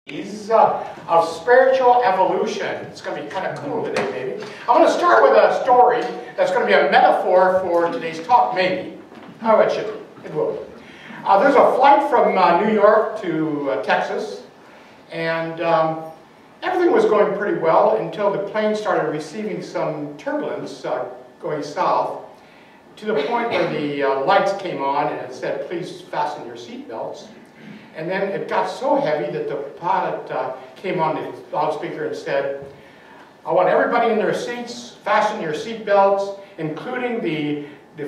Of spiritual evolution. It's going to be kind of cool today, maybe. I'm going to start with a story that's going to be a metaphor for today's talk, maybe. Oh, it should be. It will be. There's a flight from New York to Texas, and everything was going pretty well until the plane started receiving some turbulence going south, to the point where the lights came on and it said, "Please fasten your seatbelts." And then it got so heavy that the pilot came on the loudspeaker and said, "I want everybody in their seats, fasten your seatbelts, including the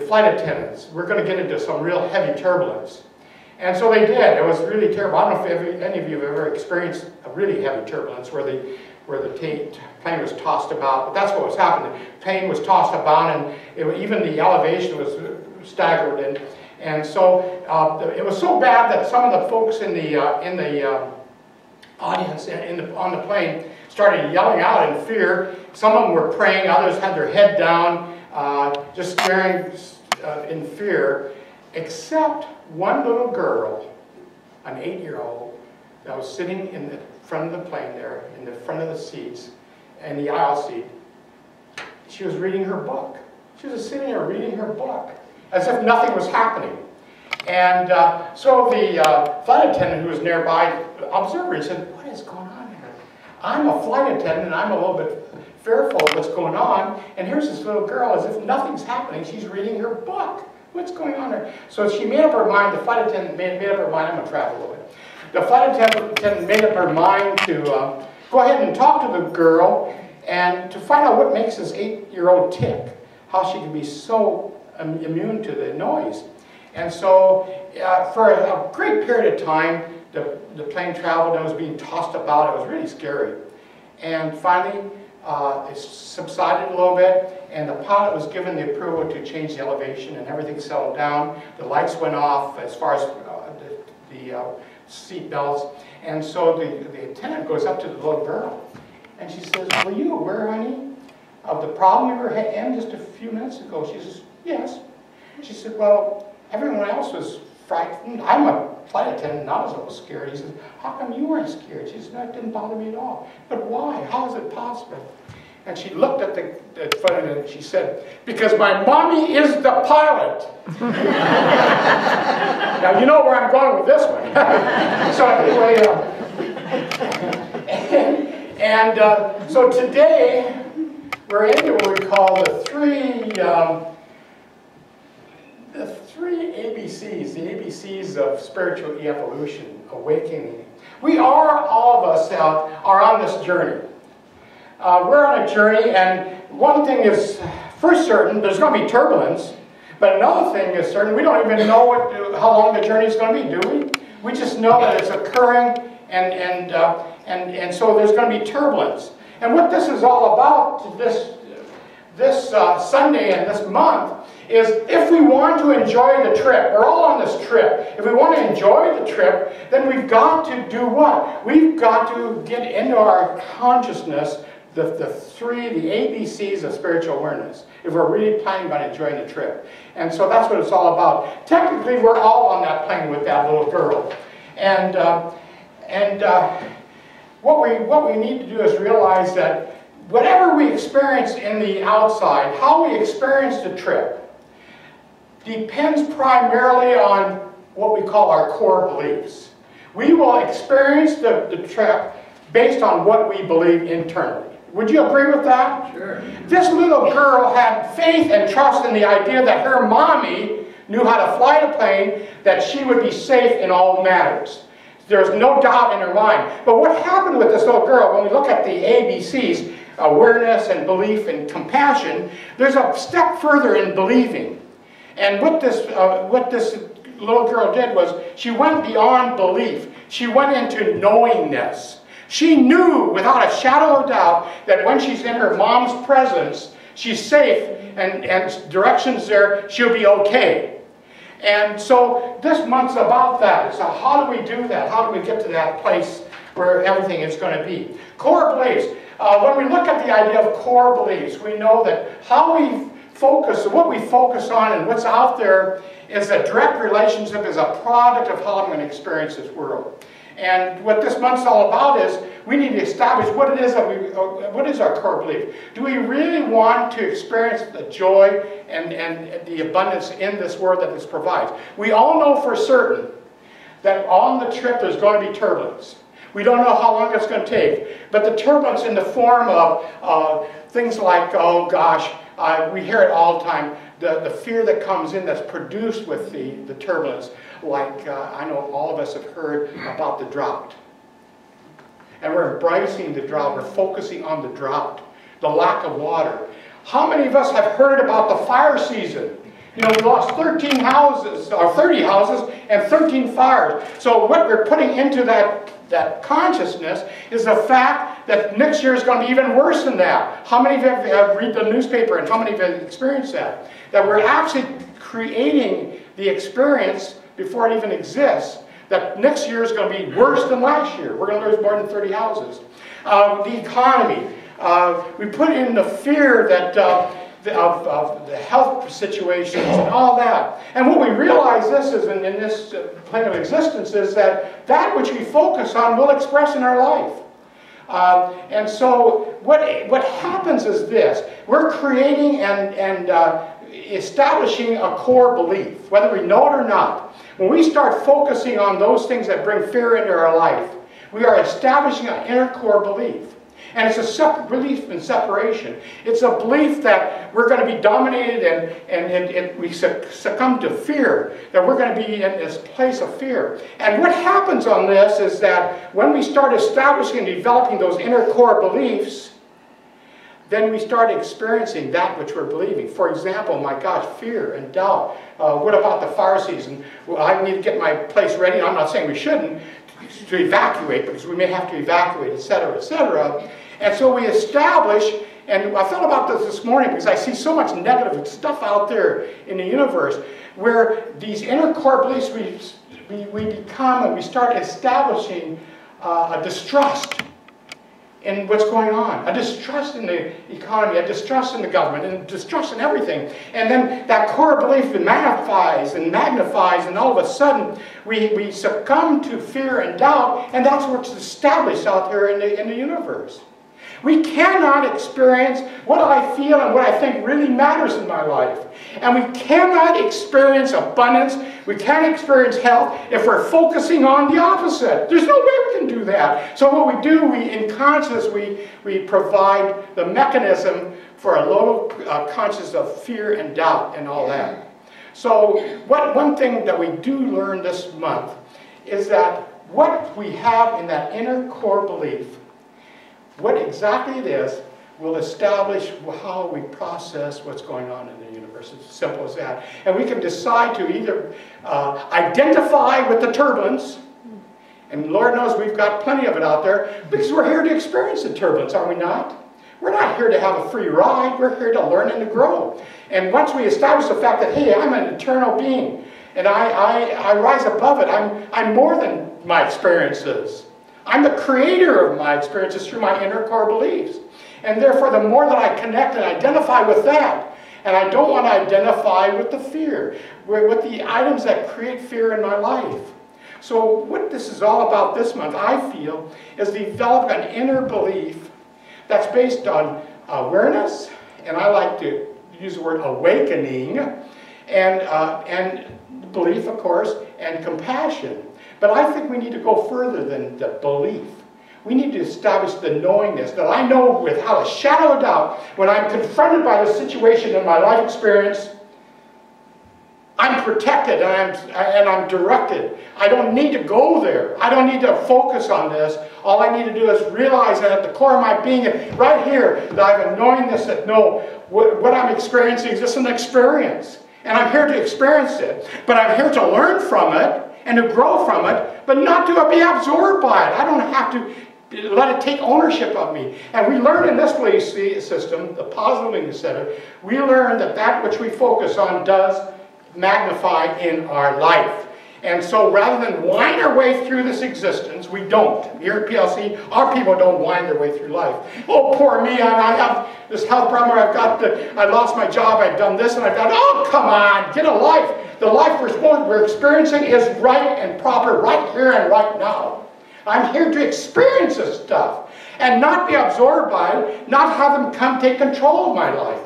flight attendants. We're going to get into some real heavy turbulence." And so they did. It was really terrible. I don't know if any of you have ever experienced a really heavy turbulence where the plane was tossed about, but that's what was happening. The plane was tossed about, and even the elevation was staggered. And so it was so bad that some of the folks in the audience on the plane started yelling out in fear. Some of them were praying, others had their head down, just staring in fear, except one little girl, an 8-year-old, that was sitting in the front of the plane there, in the front of the seats, in the aisle seat. She was reading her book. She was just sitting there reading her book, as if nothing was happening. And so the flight attendant who was nearby observed her and said, "What is going on here? I'm a flight attendant and I'm a little bit fearful of what's going on, and here's this little girl as if nothing's happening. She's reading her book. What's going on there?" So she made up her mind, the flight attendant made up her mind. I'm going to travel a little bit. The flight attendant made up her mind to go ahead and talk to the girl and to find out what makes this 8-year-old tick, how she can be so immune to the noise. And so for a great period of time, the plane traveled and was being tossed about. It was really scary. And finally, it subsided a little bit, and the pilot was given the approval to change the elevation, and everything settled down. The lights went off as far as the seat belts. And so the attendant goes up to the little girl, and she says, "Were you aware, honey, of the problem you were in just a few minutes ago?" She says, "Yes." She said, "Well, everyone else was frightened. I'm a flight attendant, and I was a little scared." He says, "How come you weren't scared?" She said, "No, it didn't bother me at all." "But why? How is it possible?" And she looked at the flight attendant and she said, "Because my mommy is the pilot." Now, you know where I'm going with this one. So anyway, so today we're into what we call the three ABCs, the ABCs of spiritual evolution, awakening. All of us are on this journey. We're on a journey, and one thing is for certain, there's going to be turbulence, but another thing is certain, we don't even know how long the journey is going to be, do we? We just know that it's occurring, and so there's going to be turbulence. And what this is all about this Sunday and this month is, if we want to enjoy the trip, we're all on this trip. If we want to enjoy the trip, then we've got to do what? We've got to get into our consciousness the ABCs of spiritual awareness, if we're really planning on enjoying the trip. And so that's what it's all about. Technically, we're all on that plane with that little girl. And what we need to do is realize that whatever we experience in the outside, how we experience the trip, depends primarily on what we call our core beliefs. We will experience the trip based on what we believe internally. Would you agree with that? Sure. This little girl had faith and trust in the idea that her mommy knew how to fly the plane, that she would be safe in all matters. There's no doubt in her mind. But what happened with this little girl, when we look at the ABCs, awareness and belief and compassion, there's a step further in believing. And what this little girl did was, she went beyond belief. She went into knowingness. She knew without a shadow of doubt that when she's in her mom's presence, she's safe, and directions there, she'll be okay. And so this month's about that. So how do we do that? How do we get to that place where everything is going to be? Core beliefs. When we look at the idea of core beliefs, we know that how we focus, what we focus on and what's out there is a direct relationship, is a product of how I'm going to experience this world. And what this month's all about is we need to establish what it is that what is our core belief. Do we really want to experience the joy and the abundance in this world that this provides? We all know for certain that on the trip there's going to be turbulence. We don't know how long it's going to take, but the turbulence in the form of things like, oh gosh, we hear it all the time, the fear that comes in that's produced with the turbulence. Like I know all of us have heard about the drought. And we're embracing the drought, we're focusing on the drought, the lack of water. How many of us have heard about the fire season? You know, we lost 13 houses, or 30 houses, and 13 fires. So what we're putting into that consciousness is the fact that next year is going to be even worse than that. How many of you have read the newspaper, and how many of you have experienced that? That we're actually creating the experience before it even exists, that next year is going to be worse than last year. We're going to lose more than 30 houses. The economy. We put in the fear that of the health situations and all that. And what we realize this is in this plane of existence is that which we focus on will express in our life. And so what happens is this. We're creating and establishing a core belief, whether we know it or not. When we start focusing on those things that bring fear into our life, we are establishing an inner core belief. And it's a separate belief in separation. It's a belief that we're going to be dominated and we succumb to fear, that we're going to be in this place of fear. And what happens on this is that when we start establishing and developing those inner core beliefs, then we start experiencing that which we're believing. For example, my gosh, fear and doubt. What about the fire season? Well, I need to get my place ready. I'm not saying we shouldn't, to evacuate, because we may have to evacuate, etc., etc. And so we establish, and I thought about this morning because I see so much negative stuff out there in the universe, where these inner core beliefs we become, and we start establishing a distrust in what's going on, a distrust in the economy, a distrust in the government, and a distrust in everything. And then that core belief magnifies, and all of a sudden we succumb to fear and doubt, and that's what's established out there in the universe. We cannot experience what I feel and what I think really matters in my life. And we cannot experience abundance, we can't experience health if we're focusing on the opposite. There's no way we can do that. So what we do, in consciousness, we provide the mechanism for a low conscious of fear and doubt and all that. So one thing that we do learn this month is that what we have in that inner core belief, what exactly it is, will establish how we process what's going on in the universe. It's as simple as that. And we can decide to either identify with the turbulence, and Lord knows we've got plenty of it out there, because we're here to experience the turbulence, are we not? We're not here to have a free ride. We're here to learn and to grow. And once we establish the fact that, hey, I'm an eternal being, and I rise above it, I'm more than my experiences. I'm the creator of my experiences through my inner core beliefs. And therefore, the more that I connect and identify with that, and I don't want to identify with the fear, with the items that create fear in my life. So what this is all about this month, I feel, is develop an inner belief that's based on awareness, and I like to use the word awakening, and belief, of course, and compassion. But I think we need to go further than the belief. We need to establish the knowingness that I know without a shadow of doubt, when I'm confronted by the situation in my life experience, I'm protected and I'm directed. I don't need to go there. I don't need to focus on this. All I need to do is realize that at the core of my being, right here, that I have a knowingness that no, what I'm experiencing is just an experience. And I'm here to experience it. But I'm here to learn from it and to grow from it, but not to be absorbed by it. I don't have to let it take ownership of me. And we learn in this belief system, the positive belief system, we learn that which we focus on does magnify in our life. And so rather than whine our way through this existence, we don't. Here at PLC, our people don't whine their way through life. Oh, poor me, I have this health problem, I lost my job, I've done this and I've done, oh, come on, get a life. The life we're experiencing is right and proper right here and right now. I'm here to experience this stuff and not be absorbed by it, not have them come take control of my life.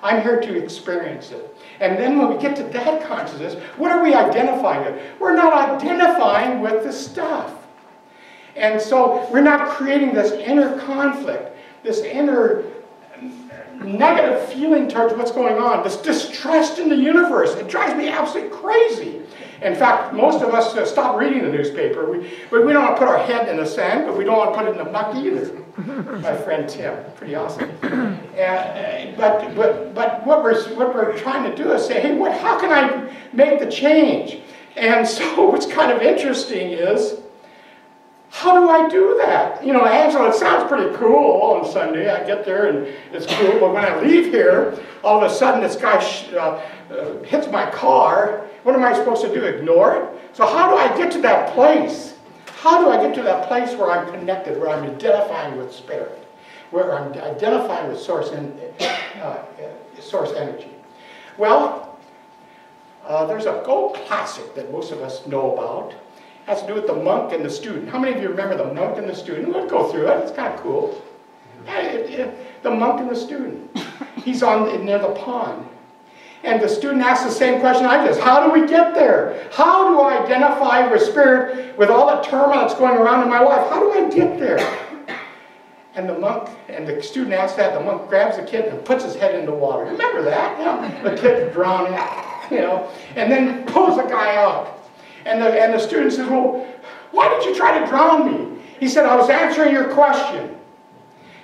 I'm here to experience it. And then when we get to that consciousness, what are we identifying with? We're not identifying with the stuff. And so we're not creating this inner conflict, this inner negative feeling towards what's going on, this distrust in the universe. It drives me absolutely crazy. In fact, most of us stop reading the newspaper. We don't want to put our head in the sand, but we don't want to put it in the muck either. My friend Tim, pretty awesome. But what we're trying to do is say, hey, how can I make the change? And so what's kind of interesting is, how do I do that? You know, Angela, it sounds pretty cool on Sunday. I get there and it's cool, but when I leave here, all of a sudden this guy hits my car. What am I supposed to do, ignore it? So how do I get to that place? How do I get to that place where I'm connected, where I'm identifying with spirit, where I'm identifying with source energy? Well, there's a gold classic that most of us know about. It has to do with the monk and the student. How many of you remember the monk and the student? Let's go through it. It's kind of cool. The monk and the student. He's near the pond. And the student asks the same question I just. How do we get there? How do I identify with spirit with all the turmoil that's going around in my life? How do I get there? And the student asks that. The monk grabs the kid and puts his head in the water. Remember that? You know, the kid's drowning, you know, and then pulls the guy out. And the student says, well, why did you try to drown me? He said, I was answering your question.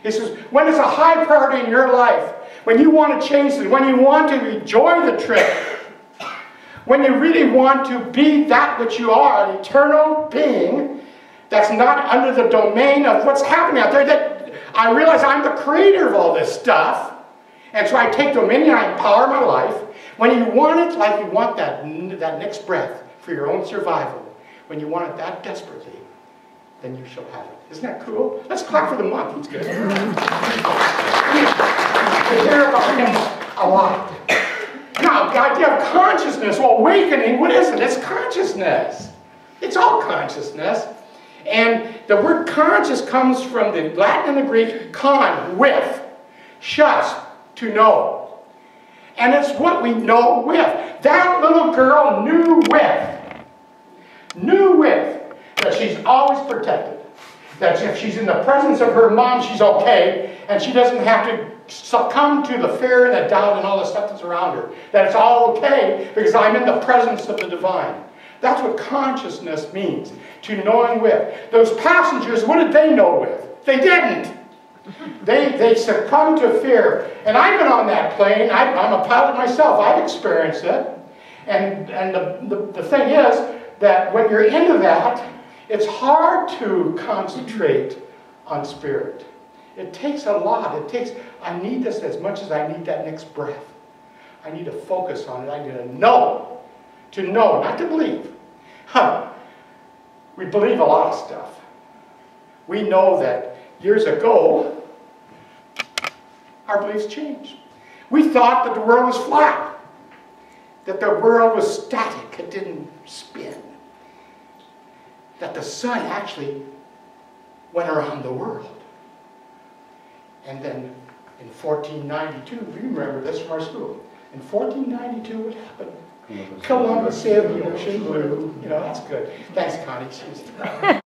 He says, when it's a high priority in your life, when you want to change it, when you want to enjoy the trip, when you really want to be that which you are, an eternal being that's not under the domain of what's happening out there, that I realize I'm the creator of all this stuff, and so I take dominion, I empower my life. When you want it like you want that next breath, for your own survival, when you want it that desperately, then you shall have it. Isn't that cool? Let's clap for the monk. He's good. We hear about him a lot. Now, the idea of consciousness, well, awakening, what is it? It's consciousness. It's all consciousness. And the word conscious comes from the Latin and the Greek, con, with, shus, to know. And it's what we know with. That little girl knew that she's always protected. That if she's in the presence of her mom, she's okay, and she doesn't have to succumb to the fear and the doubt and all the stuff that's around her. That it's all okay because I'm in the presence of the divine. That's what consciousness means, to knowing with. Those passengers, what did they know with? They didn't. They succumbed to fear. And I've been on that plane. I'm a pilot myself. I've experienced it. And the thing is that when you're into that, it's hard to concentrate on spirit. It takes a lot. I need this as much as I need that next breath. I need to focus on it. I need to know, not to believe. We believe a lot of stuff. We know that years ago, our beliefs changed. We thought that the world was flat, that the world was static, it didn't spin, that the sun actually went around the world. And then in 1492, we remember this from our school, in 1492 what happened? Columbus sailed the ocean blue. You know, that's good. Thanks, Connie.